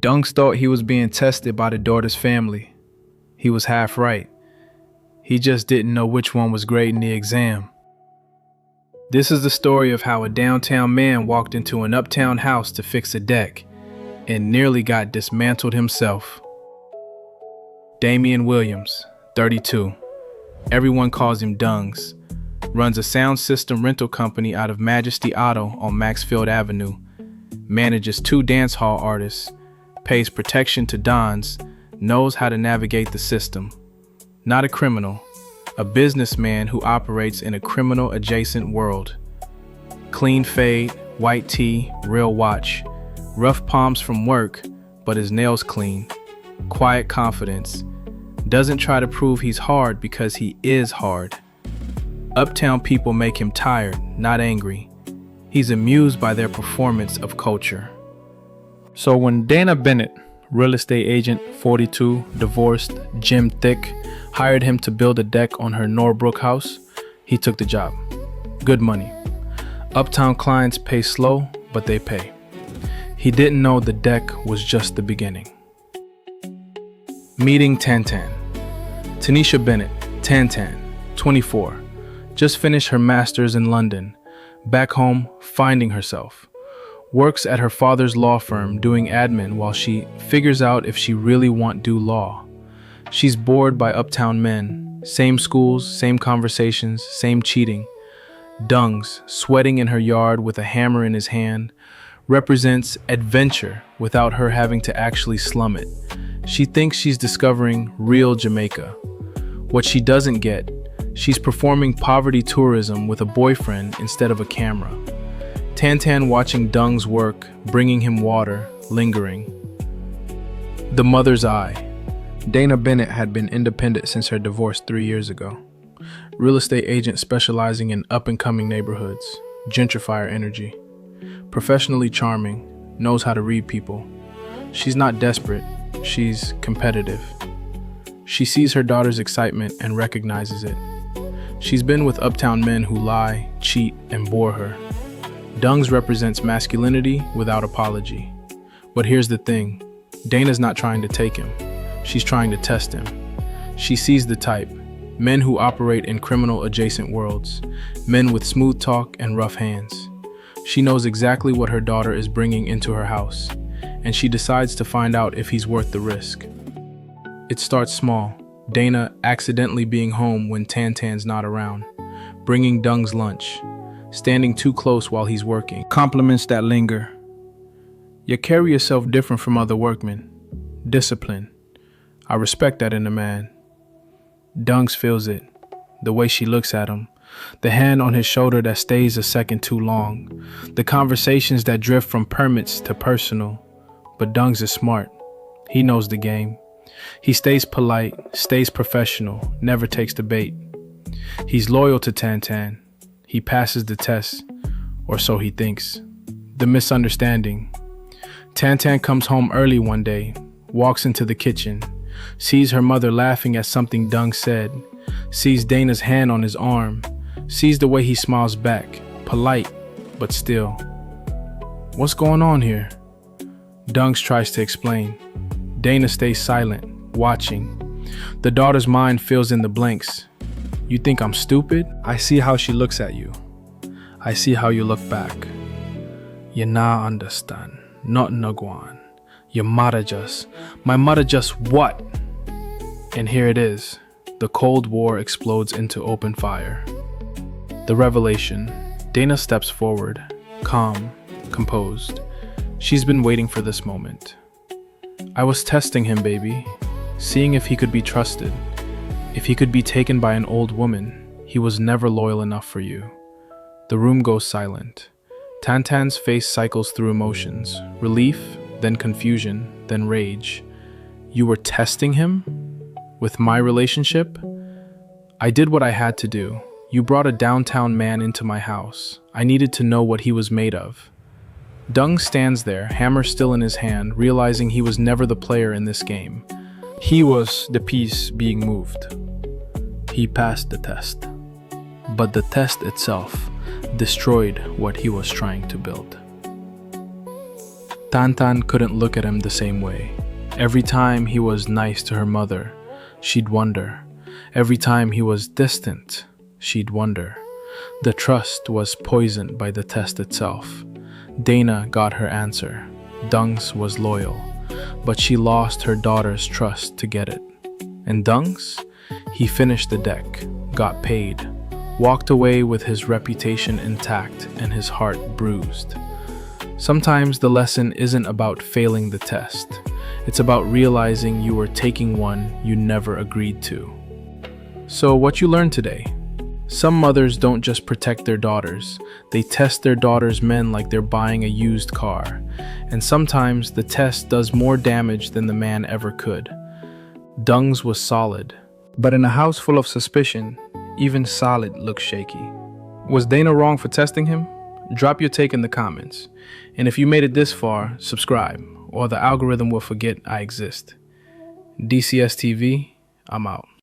Dungz thought he was being tested by the daughter's family. He was half right. He just didn't know which one was grading the exam. This is the story of how a downtown man walked into an uptown house to fix a deck and nearly got dismantled himself. Damian Williams, 32. Everyone calls him Dungz. Runs a sound system rental company out of Majesty Auto on Maxfield Avenue. Manages 2 dance hall artists. Pays protection to Dons. Knows how to navigate the system. Not a criminal. A businessman who operates in a criminal-adjacent world. Clean fade, white tee, real watch. Rough palms from work, but his nails clean. Quiet confidence. Doesn't try to prove he's hard because he is hard. Uptown people make him tired, not angry. He's amused by their performance of culture. So when Dana Bennett, real estate agent, 42, divorced, gym thick, hired him to build a deck on her Norbrook house, he took the job. Good money. Uptown clients pay slow, but they pay. He didn't know the deck was just the beginning. Meeting Tantan. Tanisha Bennett, Tantan, 24. Just finished her master's in London. Back home, finding herself. Works at her father's law firm doing admin while she figures out if she really want do law. She's bored by uptown men. Same schools, same conversations, same cheating. Dungz, sweating in her yard with a hammer in his hand, represents adventure without her having to actually slum it. She thinks she's discovering real Jamaica. What she doesn't get, she's performing poverty tourism with a boyfriend instead of a camera. Tantan watching Dungz work, bringing him water, lingering. The mother's eye. Dana Bennett had been independent since her divorce 3 years ago. Real estate agent specializing in up-and-coming neighborhoods, gentrifier energy. Professionally charming, knows how to read people. She's not desperate, she's competitive. She sees her daughter's excitement and recognizes it. She's been with uptown men who lie, cheat, and bore her. Dungz represents masculinity without apology. But here's the thing, Dana's not trying to take him. She's trying to test him. She sees the type, men who operate in criminal-adjacent worlds, men with smooth talk and rough hands. She knows exactly what her daughter is bringing into her house, and she decides to find out if he's worth the risk. It starts small, Dana accidentally being home when Tantan's not around, bringing Dungz lunch, standing too close while he's working. Compliments that linger. You carry yourself different from other workmen. Discipline. I respect that in a man. Dungz feels it, the way she looks at him, the hand on his shoulder that stays a second too long, the conversations that drift from permits to personal. But Dungz is smart. He knows the game. He stays polite, stays professional, never takes the bait. He's loyal to Tantan. He passes the test, or so he thinks. The misunderstanding. Tantan comes home early one day, walks into the kitchen, sees her mother laughing at something Dungz said, sees Dana's hand on his arm, sees the way he smiles back, polite, but still. What's going on here? Dungz tries to explain. Dana stays silent, watching. The daughter's mind fills in the blanks. You think I'm stupid? I see how she looks at you. I see how you look back. You nah understand. Not Naguan. Your mother just. My mother just what? And here it is. The Cold War explodes into open fire. The revelation. Dana steps forward, calm, composed. She's been waiting for this moment. I was testing him, baby, seeing if he could be trusted, if he could be taken by an old woman. He was never loyal enough for you. The room goes silent. Tantan's face cycles through emotions, relief, then confusion, then rage. You were testing him? With my relationship? I did what I had to do. You brought a downtown man into my house. I needed to know what he was made of. Dungz stands there, hammer still in his hand, realizing he was never the player in this game. He was the piece being moved. He passed the test. But the test itself destroyed what he was trying to build. Tantan couldn't look at him the same way. Every time he was nice to her mother, she'd wonder. Every time he was distant, she'd wonder. The trust was poisoned by the test itself. Dana got her answer. Dungz was loyal, but she lost her daughter's trust to get it. And Dungz? He finished the deck, got paid, walked away with his reputation intact and his heart bruised. Sometimes the lesson isn't about failing the test. It's about realizing you were taking one you never agreed to. So what you learned today? Some mothers don't just protect their daughters, they test their daughters' men like they're buying a used car. And sometimes the test does more damage than the man ever could. Dungz was solid, but in a house full of suspicion, even solid looks shaky. Was Dana wrong for testing him? Drop your take in the comments. And if you made it this far, subscribe, or the algorithm will forget I exist. DCS TV, I'm out.